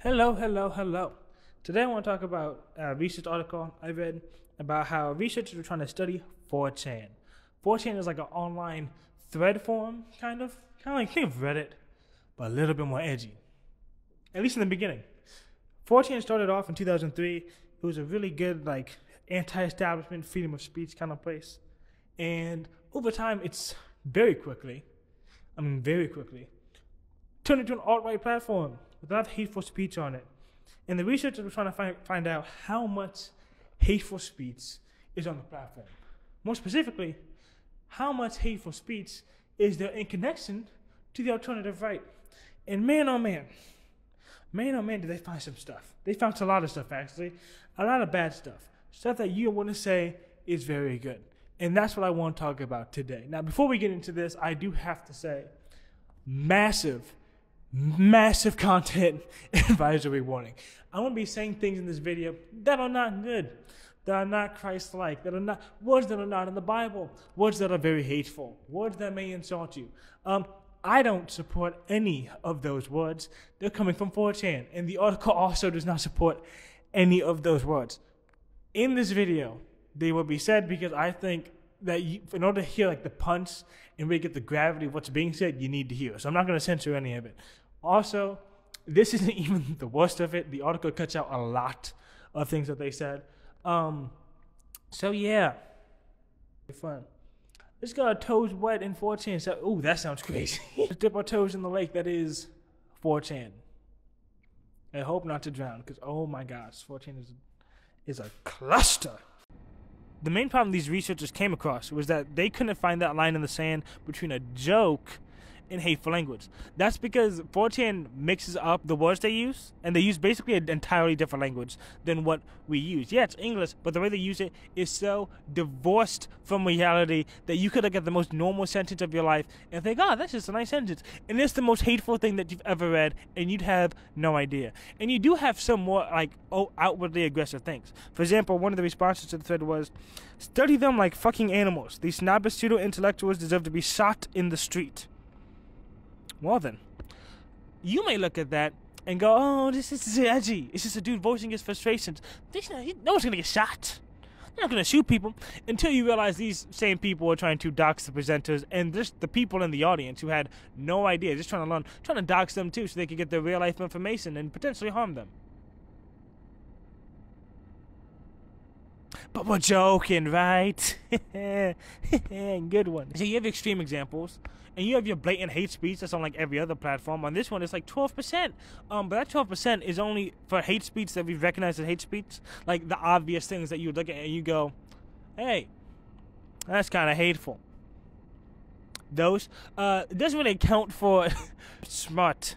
Hello, hello, hello. Today I want to talk about a research article I read about how researchers were trying to study 4chan. 4chan is like an online thread forum, kind of like think of Reddit, but a little bit more edgy. At least in the beginning. 4chan started off in 2003. It was a really good like anti-establishment, freedom of speech kind of place. And over time, it's very quickly, turned into an alt-right platform with a lot of hateful speech on it. And the researchers were trying to find out how much hateful speech is on the platform. More specifically, how much hateful speech is there in connection to the alternative right. And man, oh man, did they find some stuff. They found a lot of stuff, actually. A lot of bad stuff. Stuff that you wouldn't say is very good. And that's what I want to talk about today. Now, before we get into this, I do have to say, massive content advisory warning. I'm going to be saying things in this video that are not good, that are not Christ-like, that are not words that are not in the Bible, words that are very hateful, words that may insult you. I don't support any of those words. They're coming from 4chan, and the article also does not support any of those words. In this video, they will be said because I think that in order to hear like the punch and really get the gravity of what's being said, you need to hear. So I'm not going to censor any of it. Also, this isn't even the worst of it. The article cuts out a lot of things that they said. So yeah, fun. Let's get our toes wet in 4chan. So, ooh, that sounds crazy. Let's dip our toes in the lake that is 4chan. I hope not to drown, because oh my gosh, 4chan is a cluster. The main problem these researchers came across was that they couldn't find that line in the sand between a joke and hateful language. That's because 4chan mixes up the words they use, and they use basically an entirely different language than what we use. Yeah, it's English, but the way they use it is so divorced from reality that you could look at the most normal sentence of your life and think, oh, that's just a nice sentence. And it's the most hateful thing that you've ever read, and you'd have no idea. And you do have some more like outwardly aggressive things. For example, one of the responses to the thread was, study them like fucking animals. These snobbish pseudo-intellectuals deserve to be shot in the street. Well then, you may look at that and go, oh, this is edgy. It's just a dude voicing his frustrations. No one's going to get shot. They're not going to shoot people until you realize these same people are trying to dox the presenters and just the people in the audience who had no idea, just trying to learn, trying to dox them too so they could get their real life information and potentially harm them. But we're joking, right? Good one. So you have extreme examples, and you have your blatant hate speech that's on like every other platform. On this one, it's like 12%. But that 12% is only for hate speech that we recognize as hate speech. Like the obvious things that you look at and you go, hey, that's kind of hateful. Those, it doesn't really account for smart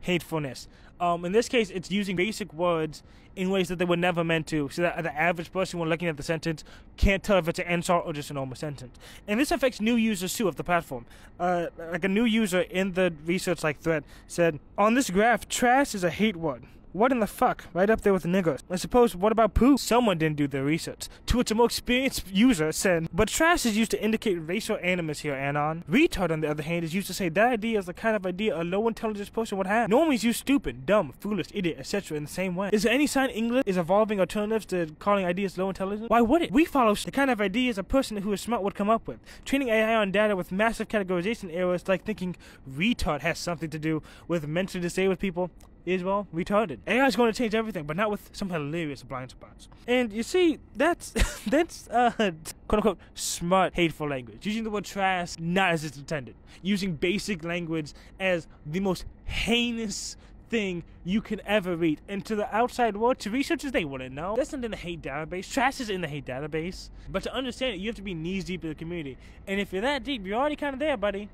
hatefulness. In this case, it's using basic words in ways that they were never meant to, so that the average person when looking at the sentence can't tell if it's an insult or just a normal sentence. And this affects new users too of the platform. Like a new user in the research thread said, on this graph, trash is a hate word. What in the fuck? Right up there with niggers. I suppose, what about poo? Someone didn't do their research. To which a more experienced user said, but trash is used to indicate racial animus here, Anon. Retard, on the other hand, is used to say that idea is the kind of idea a low intelligence person would have. Normies use stupid, dumb, foolish, idiot, etc. in the same way. Is there any sign English is evolving alternatives to calling ideas low intelligence? Why would it? We follow the kind of ideas a person who is smart would come up with. Training AI on data with massive categorization errors like thinking retard has something to do with mentally disabled people is, well, retarded. AI is going to change everything, but not with some hilarious blind spots. And you see, that's quote-unquote smart, hateful language. Using the word trash not as it's intended. Using basic language as the most heinous thing you can ever read. And to the outside world, to researchers, they wouldn't know. That's not in the hate database. Trash is in the hate database. But to understand it, you have to be knees deep in the community. And if you're that deep, you're already kind of there, buddy.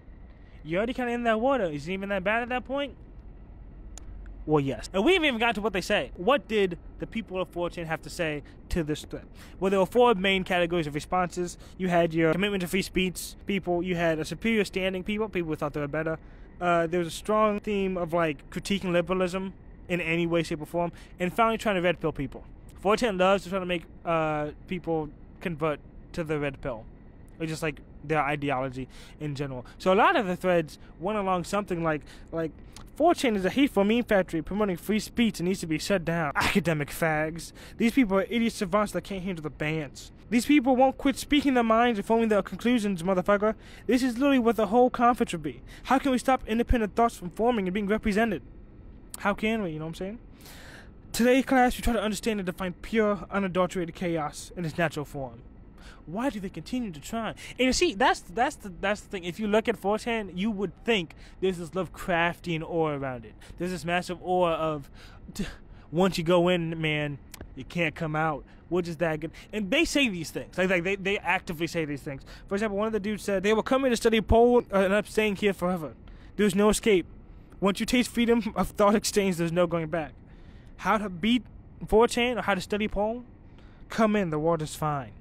You're already kind of in that water. Is it even that bad at that point? Well, yes. And we haven't even got to what they say. What did the people of 4chan have to say to this thread? Well, there were four main categories of responses. You had your commitment to free speech people. You had a superior standing people who thought they were better. There was a strong theme of like critiquing liberalism in any way, shape, or form. And finally trying to red pill people. 4chan loves to try to make people convert to the red pill. Or just like their ideology in general. So a lot of the threads went along something like 4chan is a hateful meme factory promoting free speech and needs to be shut down. Academic fags. These people are idiot savants that can't handle the bans. These people won't quit speaking their minds and forming their conclusions, motherfucker. This is literally what the whole conference would be. How can we stop independent thoughts from forming and being represented? How can we, you know what I'm saying? Today, class, we try to understand and define pure, unadulterated chaos in its natural form. Why do they continue to try? And you see, that's the thing. If you look at 4chan, you would think there's this Lovecraftian aura around it. There's this massive aura of, once you go in, man, you can't come out. What is that good? And they say these things. Like they actively say these things. For example, one of the dudes said, they will come here to study Poland and I'm staying here forever. There's no escape. Once you taste freedom of thought exchange, there's no going back. How to beat 4chan or how to study Poland? Come in, the water's fine.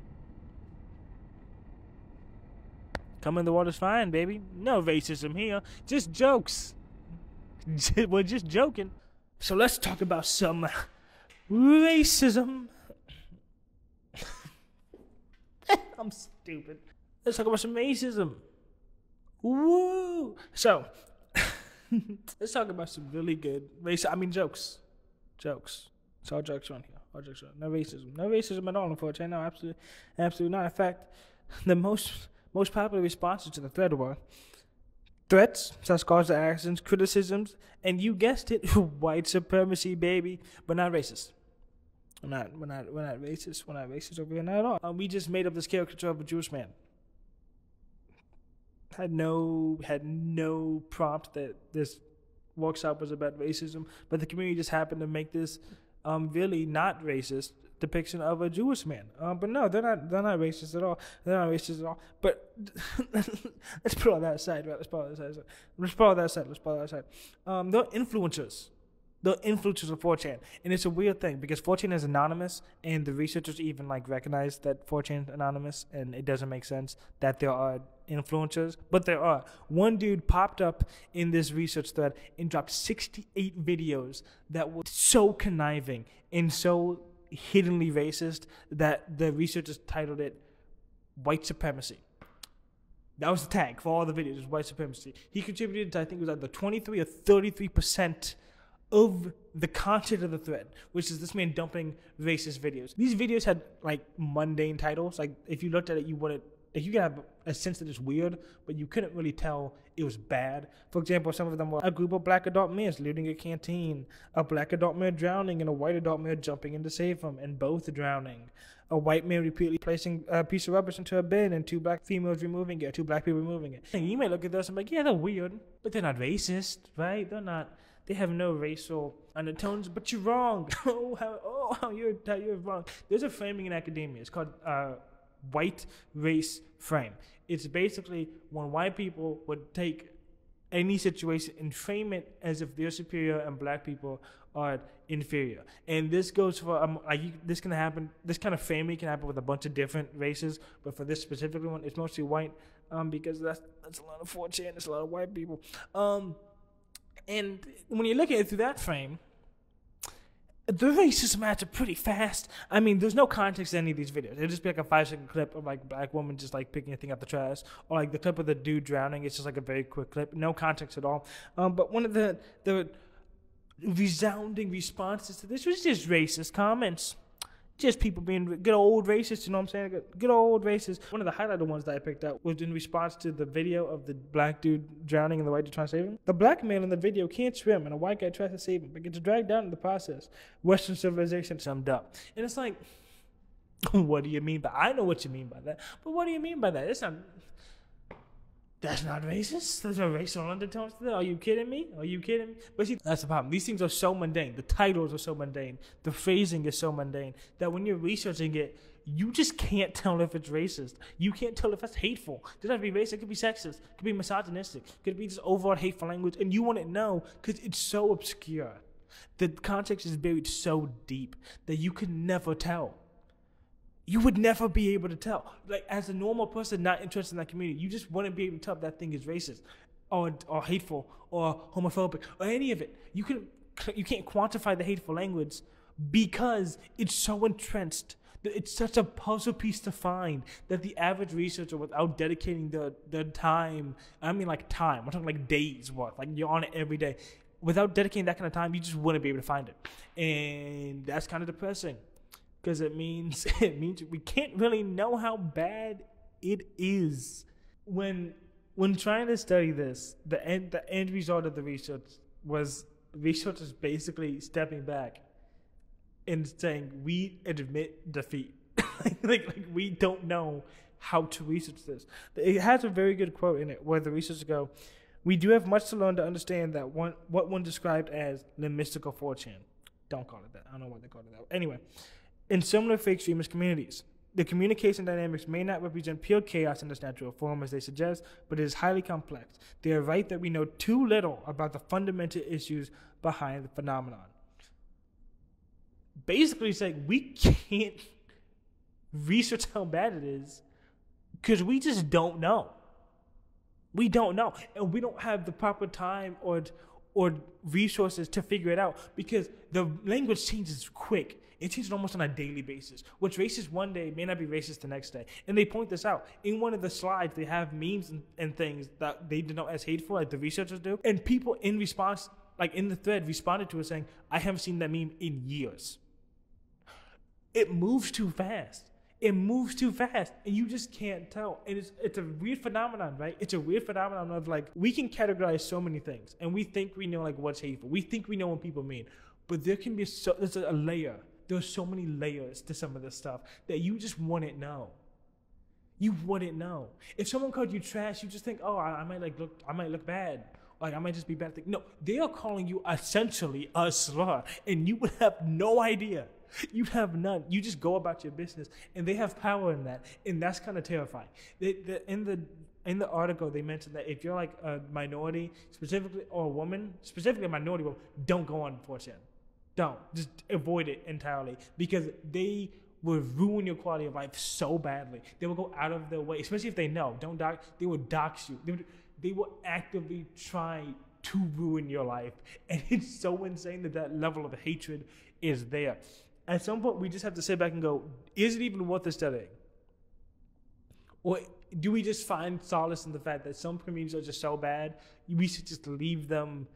Come in, the water's fine, baby. No racism here. Just jokes. We're just joking. So let's talk about some racism. I'm stupid. Let's talk about some racism. Woo! So, let's talk about some really good jokes. Jokes. It's all jokes on here. All jokes on. No racism. No racism at all, unfortunately. No, absolutely not. In fact, the most popular responses to the thread were threats, such calls to actions, criticisms, and you guessed it, white supremacy, baby, but not racist. We're not racist. We're not racist over here, not at all. We just made up this caricature of a Jewish man. Had no prompt that this workshop was about racism, but the community just happened to make this really not racist depiction of a Jewish man. But no, they're not racist at all. They're not racist at all. But let's put all that aside, right? Let's put all that aside. They're influencers. The influencers of 4chan. And it's a weird thing because 4chan is anonymous and the researchers even recognize that 4chan is anonymous, and it doesn't make sense that there are influencers, but there are. One dude popped up in this research thread and dropped 68 videos that were so conniving and so hiddenly racist that the researchers titled it white supremacy. That was the tag for all the videos, was white supremacy. He contributed to, I think it was either 23 or 33% of the content of the thread, which is this man dumping racist videos. These videos had mundane titles. If you looked at it, you wouldn't. You could have a sense that it's weird, but you couldn't really tell it was bad. For example, some of them were a group of black adult men looting a canteen, a black adult man drowning, and a white adult man jumping in to save him, and both drowning. A white man repeatedly placing a piece of rubbish into a bin, and two black females removing it, two black people removing it. And you may look at this and be like, yeah, they're weird, but they're not racist, right? They're not. They have no racial undertones, but you're wrong. You're wrong. There's a framing in academia. It's called white race frame. It's basically when white people would take any situation and frame it as if they're superior and black people are inferior. And this goes for this can happen. This kind of framing can happen with a bunch of different races, but for this specific one, it's mostly white because that's a lot of 4chan. It's a lot of white people. And when you look at it through that frame, the racism adds up pretty fast. I mean, there's no context to any of these videos. It'll just be a 5-second clip of black woman just picking a thing out the trash, or the clip of the dude drowning. It's just a very quick clip, no context at all. But one of the resounding responses to this was just racist comments. Just people being good old racist, you know what I'm saying? Good old racist. One of the highlighted ones that I picked out was in response to the video of the black dude drowning and the white dude trying to save him. The black man in the video can't swim and a white guy tries to save him but gets dragged down in the process. Western civilization summed up. And it's like, what do you mean by I know what you mean by that, but what do you mean by that? That's not racist. There's no racial undertones to that. Are you kidding me? But see, that's the problem. These things are so mundane. The titles are so mundane. The phrasing is so mundane that when you're researching it, you just can't tell if it's racist. You can't tell if it's hateful. It doesn't have to be racist. It could be sexist. It could be misogynistic. It could be just overall hateful language. And you wouldn't know because it's so obscure. The context is buried so deep that you could never tell. You would never be able to tell. As a normal person not interested in that community, you just wouldn't be able to tell if that thing is racist or hateful or homophobic or any of it. You can't quantify the hateful language because it's so entrenched. It's such a puzzle piece to find that the average researcher, without dedicating the time, time, we're talking days worth, you're on it every day, without dedicating that kind of time, you just wouldn't be able to find it. And that's kind of depressing, because it means we can't really know how bad it is. When trying to study this, the end result of the research was researchers basically stepping back and saying, we admit defeat. like we don't know how to research this. It has a very good quote in it where the researchers go, we do have much to learn to understand that what one described as the mystical 4chan. Don't call it that. I don't know why they call it that. Anyway, in similar fake extremist communities, the communication dynamics may not represent pure chaos in its natural form as they suggest, but it is highly complex. They are right that we know too little about the fundamental issues behind the phenomenon. Basically saying we can't research how bad it is because we just don't know. We don't know, and we don't have the proper time or resources to figure it out, because the language changes quick. It changes almost on a daily basis. What's racist one day may not be racist the next day. And they point this out. In one of the slides, they have memes and things that they denote as hateful, like the researchers do. And people in response, like in the thread, responded to it saying, I haven't seen that meme in years. It moves too fast. It moves too fast, and you just can't tell. And it's a weird phenomenon, right? It's a weird phenomenon of, like, we can categorize so many things, and we think we know, like, what's hateful. We think we know what people mean. But there can be there's a layer. There's so many layers to some of this stuff that you just wouldn't know. You wouldn't know. If someone called you trash, you just think, oh, I might look bad. Like, I might just be bad. No, they are calling you essentially a slur, and you would have no idea. You have none. You just go about your business, and they have power in that, and that's kind of terrifying. In the article, they mentioned that if you're like a minority, specifically, or a woman, specifically a minority woman, don't go on 4chan. Don't. Just avoid it entirely, because they will ruin your quality of life so badly. They will go out of their way, especially if they know. They will dox you. They will actively try to ruin your life, and it's so insane that level of hatred is there. At some point, we just have to sit back and go, is it even worth the studying? Or do we just find solace in the fact that some communities are just so bad, we should just leave them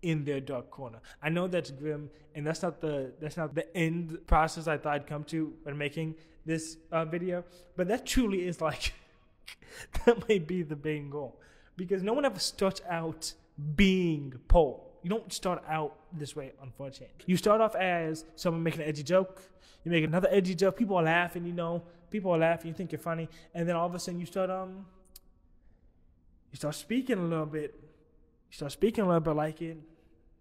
in their dark corner? I know that's grim, and that's not the end process I thought I'd come to when making this video, but that truly is like, that may be the main goal. Because no one ever starts out being Paul. You don't start out this way on 4chan. You start off as someone making an edgy joke. You make another edgy joke. People are laughing, People are laughing. You think you're funny. And then all of a sudden you start speaking a little bit. You start speaking a little bit like it.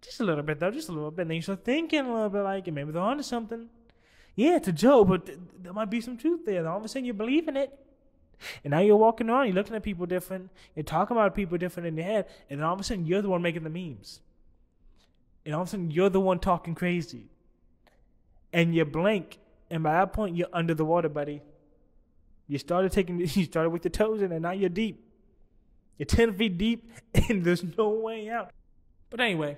Just a little bit, though. Just a little bit. And then you start thinking a little bit like it. Maybe they're onto something. Yeah, it's a joke, but there might be some truth there. And all of a sudden you believe in it. And now you're walking around. You're looking at people different. You're talking about people different in your head. And then all of a sudden you're the one making the memes. And all of a sudden, you're the one talking crazy. And you blink, and by that point, you're under the water, buddy. You started with your toes in, and now you're deep. You're 10 feet deep, and there's no way out. But anyway,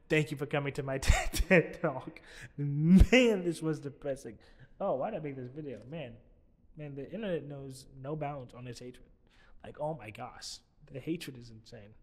thank you for coming to my TED Talk. Man, this was depressing. Oh, why did I make this video? Man, the internet knows no bounds on its hatred. Like, oh my gosh. The hatred is insane.